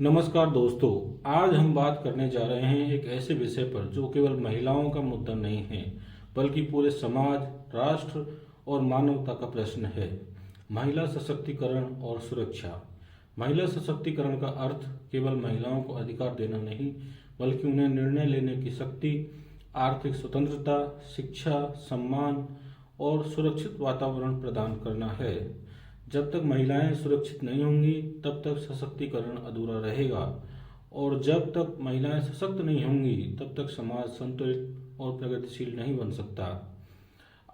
नमस्कार दोस्तों। आज हम बात करने जा रहे हैं एक ऐसे विषय पर जो केवल महिलाओं का मुद्दा नहीं है, बल्कि पूरे समाज, राष्ट्र और मानवता का प्रश्न है। महिला सशक्तिकरण और सुरक्षा। महिला सशक्तिकरण का अर्थ केवल महिलाओं को अधिकार देना नहीं, बल्कि उन्हें निर्णय लेने की शक्ति, आर्थिक स्वतंत्रता, शिक्षा, सम्मान और सुरक्षित वातावरण प्रदान करना है। जब तक महिलाएं सुरक्षित नहीं होंगी, तब तक सशक्तिकरण अधूरा रहेगा, और जब तक महिलाएं सशक्त नहीं होंगी, तब तक समाज संतुलित और प्रगतिशील नहीं बन सकता।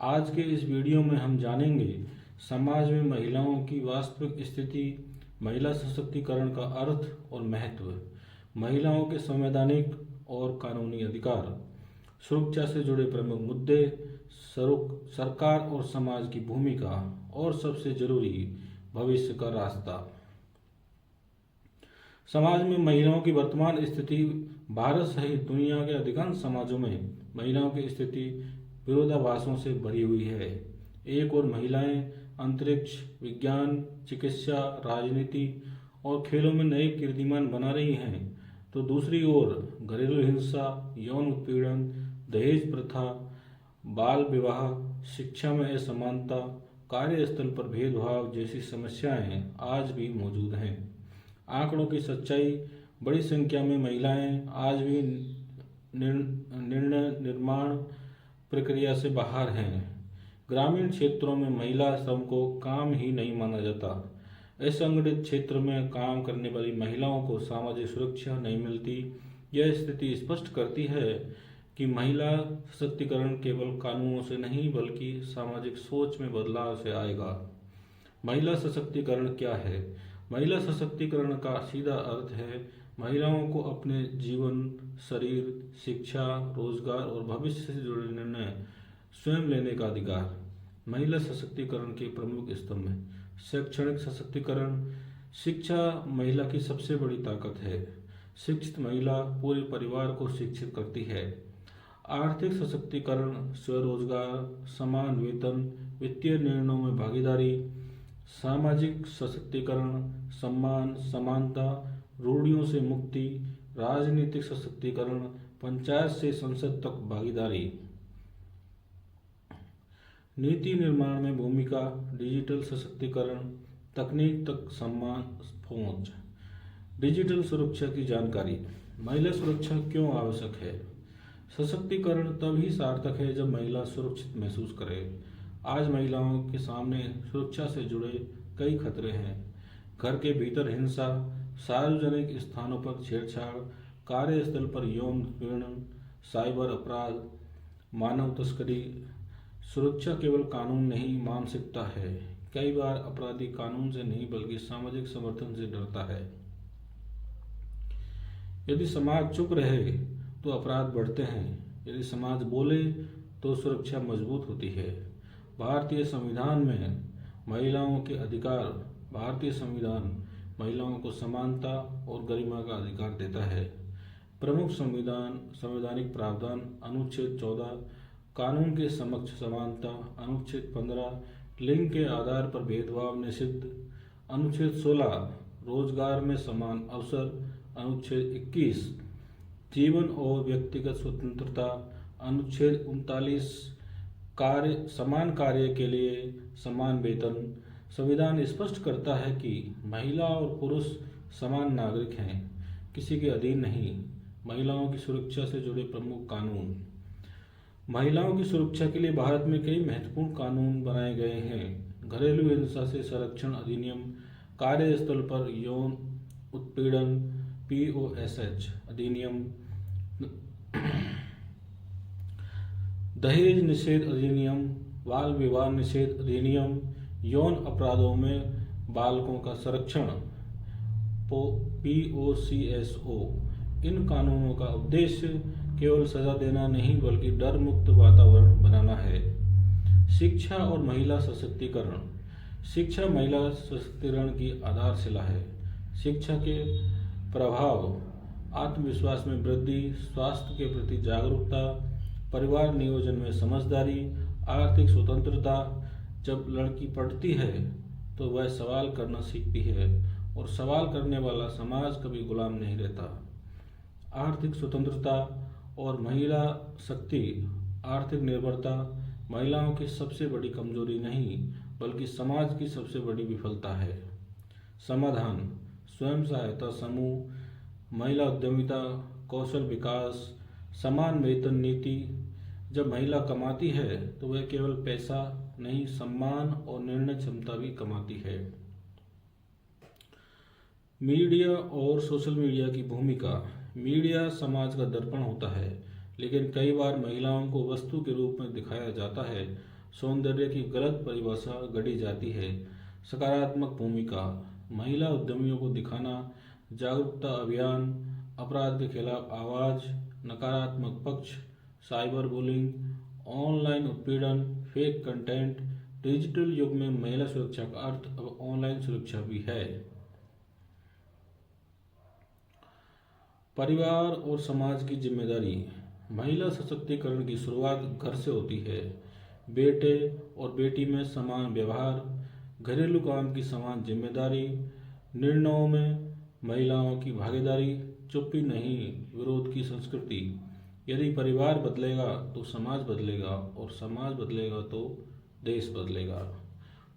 आज के इस वीडियो में हम जानेंगे समाज में महिलाओं की वास्तविक स्थिति, महिला सशक्तिकरण का अर्थ और महत्व, महिलाओं के संवैधानिक और कानूनी अधिकार, सुरक्षा से जुड़े प्रमुख मुद्दे, सरकार और समाज की भूमिका, और सबसे जरूरी, भविष्य का रास्ता। समाज में महिलाओं की वर्तमान स्थिति। भारत सहित दुनिया के अधिकांश समाजों में महिलाओं की स्थिति विरोधाभासों से भरी हुई है। एक ओर महिलाएं अंतरिक्ष, विज्ञान, चिकित्सा, राजनीति और खेलों में नए कीर्तिमान बना रही हैं, तो दूसरी ओर घरेलू हिंसा, यौन उत्पीड़न, दहेज प्रथा, बाल विवाह, शिक्षा में असमानता, कार्यस्थल पर भेदभाव जैसी समस्याएं आज भी मौजूद हैं। आंकड़ों की सच्चाई, बड़ी संख्या में महिलाएं आज भी निर्णय निर्माण प्रक्रिया से बाहर हैं। ग्रामीण क्षेत्रों में महिला श्रम को काम ही नहीं माना जाता। असंगठित क्षेत्र में काम करने वाली महिलाओं को सामाजिक सुरक्षा नहीं मिलती। यह स्थिति स्पष्ट करती है कि महिला सशक्तिकरण केवल कानूनों से नहीं, बल्कि सामाजिक सोच में बदलाव से आएगा। महिला सशक्तिकरण क्या है? महिला सशक्तिकरण का सीधा अर्थ है महिलाओं को अपने जीवन, शरीर, शिक्षा, रोजगार और भविष्य से जुड़े निर्णय स्वयं लेने का अधिकार। महिला सशक्तिकरण के प्रमुख स्तंभ हैं। शैक्षणिक सशक्तिकरण। शिक्षा महिला की सबसे बड़ी ताकत है। शिक्षित महिला पूरे परिवार को शिक्षित करती है। आर्थिक सशक्तिकरण, स्वरोजगार, समान वेतन, वित्तीय निर्णयों में भागीदारी। सामाजिक सशक्तिकरण, सम्मान, समानता, रूढ़ियों से मुक्ति। राजनीतिक सशक्तिकरण, पंचायत से संसद तक भागीदारी। नीति निर्माण में भूमिका। डिजिटल सशक्तिकरण, तकनीक तक सम्मान पहुंच। डिजिटल सुरक्षा की जानकारी। महिला सुरक्षा क्यों आवश्यक है? सशक्तिकरण तभी सार्थक है जब महिला सुरक्षित महसूस करे। आज महिलाओं के सामने सुरक्षा से जुड़े कई खतरे हैं। घर के भीतर हिंसा, सार्वजनिक स्थानों पर छेड़छाड़, कार्यस्थल पर यौन उत्पीड़न, साइबर अपराध, मानव तस्करी। सुरक्षा केवल कानून नहीं, मानसिकता है। कई बार अपराधी कानून से नहीं, बल्कि सामाजिक समर्थन से डरता है। यदि समाज चुप रहे तो अपराध बढ़ते हैं। यदि समाज बोले तो सुरक्षा मजबूत होती है। भारतीय संविधान में महिलाओं के अधिकार। भारतीय संविधान महिलाओं को समानता और गरिमा का अधिकार देता है। प्रमुख संवैधानिक प्रावधान। अनुच्छेद 14, कानून के समक्ष समानता। अनुच्छेद 15, लिंग के आधार पर भेदभाव निषिद्ध। अनुच्छेद 16, रोजगार में समान अवसर। अनुच्छेद 21, जीवन और व्यक्तिगत स्वतंत्रता। अनुच्छेद 39, समान कार्य के लिए समान वेतन। संविधान स्पष्ट करता है कि महिला और पुरुष समान नागरिक हैं, किसी के अधीन नहीं। महिलाओं की सुरक्षा से जुड़े प्रमुख कानून। महिलाओं की सुरक्षा के लिए भारत में कई महत्वपूर्ण कानून बनाए गए हैं। घरेलू हिंसा से संरक्षण अधिनियम, कार्यस्थल पर यौन उत्पीड़न POSH अधिनियम, दहेज निषेध अधिनियम, बाल विवाह निषेध अधिनियम, यौन अपराधों में बालकों का संरक्षण POCSO। इन कानूनों का उद्देश्य केवल सजा देना नहीं, बल्कि डर मुक्त वातावरण बनाना है। शिक्षा और महिला सशक्तिकरण। शिक्षा महिला सशक्तिकरण की आधारशिला है। शिक्षा के प्रभाव। आत्मविश्वास में वृद्धि, स्वास्थ्य के प्रति जागरूकता, परिवार नियोजन में समझदारी, आर्थिक स्वतंत्रता। जब लड़की पढ़ती है तो वह सवाल करना सीखती है और सवाल करने वाला समाज कभी गुलाम नहीं रहता। आर्थिक स्वतंत्रता और महिला शक्ति। आर्थिक निर्भरता महिलाओं की सबसे बड़ी कमजोरी नहीं बल्कि समाज की सबसे बड़ी विफलता है। समाधान: स्वयं सहायता समूह, महिला उद्यमिता, कौशल विकास, समान वेतन नीति। जब महिला कमाती है तो वह केवल पैसा नहीं, सम्मान और निर्णय क्षमता भी कमाती है। मीडिया और सोशल मीडिया की भूमिका। मीडिया समाज का दर्पण होता है, लेकिन कई बार महिलाओं को वस्तु के रूप में दिखाया जाता है। सौंदर्य की गलत परिभाषा गढ़ी जाती है। सकारात्मक भूमिका: महिला उद्यमियों को दिखाना, जागरूकता अभियान, अपराध के खिलाफ आवाज। नकारात्मक पक्ष: साइबर बुलिंग, ऑनलाइन उत्पीड़न, फेक कंटेंट। डिजिटल युग में महिला सुरक्षा का अर्थ अब ऑनलाइन सुरक्षा भी है। परिवार और समाज की जिम्मेदारी। महिला सशक्तिकरण की शुरुआत घर से होती है। बेटे और बेटी में समान व्यवहार, घरेलू काम की समान जिम्मेदारी, निर्णयों में महिलाओं की भागीदारी, चुप्पी नहीं विरोध की संस्कृति। यदि परिवार बदलेगा तो समाज बदलेगा और समाज बदलेगा तो देश बदलेगा।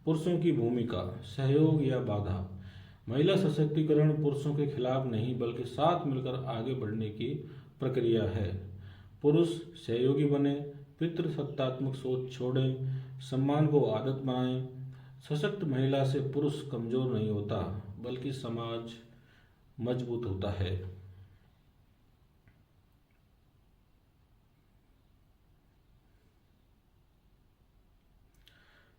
पुरुषों की भूमिका, सहयोग या बाधा। महिला सशक्तिकरण पुरुषों के खिलाफ नहीं बल्कि साथ मिलकर आगे बढ़ने की प्रक्रिया है। पुरुष सहयोगी बने, पितृसत्तात्मक सोच छोड़ें, सम्मान को आदत बनाएं। सशक्त महिला से पुरुष कमजोर नहीं होता बल्कि समाज मजबूत होता है।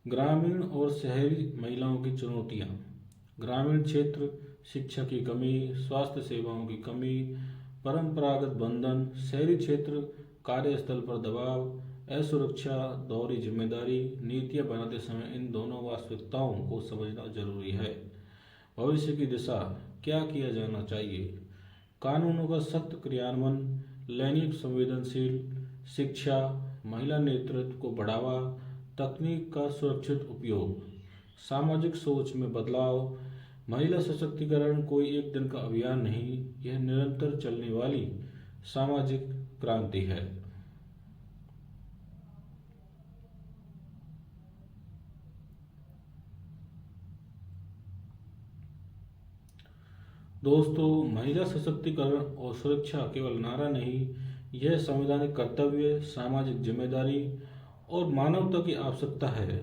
ग्रामीण और शहरी महिलाओं की चुनौतियां। ग्रामीण क्षेत्र: शिक्षा की कमी, स्वास्थ्य सेवाओं की कमी, परंपरागत बंधन। शहरी क्षेत्र: कार्यस्थल पर दबाव, असुरक्षा, दोहरी जिम्मेदारी। नीतियां बनाते समय इन दोनों वास्तविकताओं को समझना जरूरी है। भविष्य की दिशा: क्या किया जाना चाहिए? कानूनों का सख्त क्रियान्वयन, लैंगिक संवेदनशील शिक्षा, महिला नेतृत्व को बढ़ावा, तकनीक का सुरक्षित उपयोग। सामाजिक सोच में बदलाव। महिला सशक्तिकरण कोई एक दिन का अभियान नहीं, यह निरंतर चलने वाली सामाजिक क्रांति है। दोस्तों, महिला सशक्तिकरण और सुरक्षा केवल नारा नहीं, यह संवैधानिक कर्तव्य, सामाजिक जिम्मेदारी और मानवता की आवश्यकता है।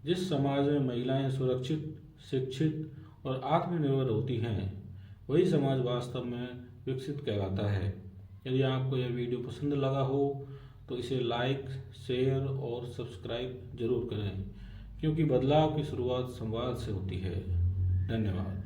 जिस समाज में महिलाएं सुरक्षित, शिक्षित और आत्मनिर्भर होती हैं, वही समाज वास्तव में विकसित कहलाता है। यदि आपको यह वीडियो पसंद लगा हो तो इसे लाइक, शेयर और सब्सक्राइब जरूर करें, क्योंकि बदलाव की शुरुआत संवाद से होती है। धन्यवाद।